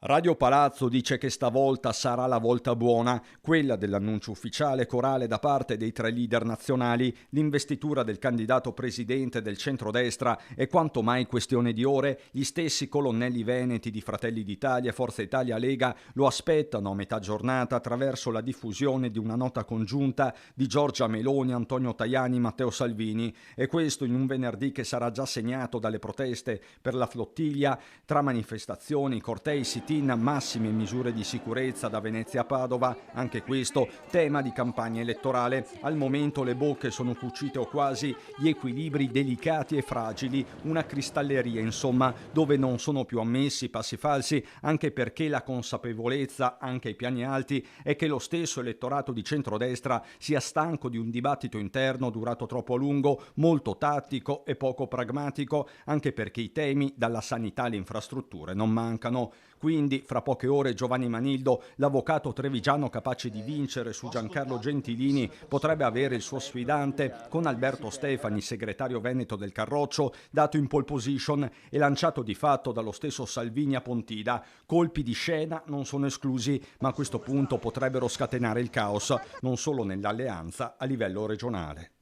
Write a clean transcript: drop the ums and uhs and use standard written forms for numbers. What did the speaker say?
Radio Palazzo dice che stavolta sarà la volta buona, quella dell'annuncio ufficiale corale da parte dei tre leader nazionali. L'investitura del candidato presidente del centrodestra è quanto mai questione di ore. Gli stessi colonnelli veneti di Fratelli d'Italia, Forza Italia, Lega lo aspettano a metà giornata attraverso la diffusione di una nota congiunta di Giorgia Meloni, Antonio Tajani, Matteo Salvini. E questo in un venerdì che sarà già segnato dalle proteste per la flottiglia, tra manifestazioni, cortei, sit-in, massime misure di sicurezza da Venezia a Padova, anche questo tema di campagna elettorale. Al momento le bocche sono cucite o quasi, gli equilibri delicati e fragili, una cristalleria insomma dove non sono più ammessi passi falsi, anche perché la consapevolezza, anche ai piani alti, è che lo stesso elettorato di centrodestra sia stanco di un dibattito interno durato troppo a lungo, molto tattico e poco pragmatico, anche perché i temi dalla sanità alle infrastrutture non mancano. Quindi, fra poche ore, Giovanni Manildo, l'avvocato trevigiano capace di vincere su Giancarlo Gentilini, potrebbe avere il suo sfidante con Alberto Stefani, segretario veneto del Carroccio, dato in pole position e lanciato di fatto dallo stesso Salvini a Pontida. Colpi di scena non sono esclusi, ma a questo punto potrebbero scatenare il caos, non solo nell'alleanza a livello regionale.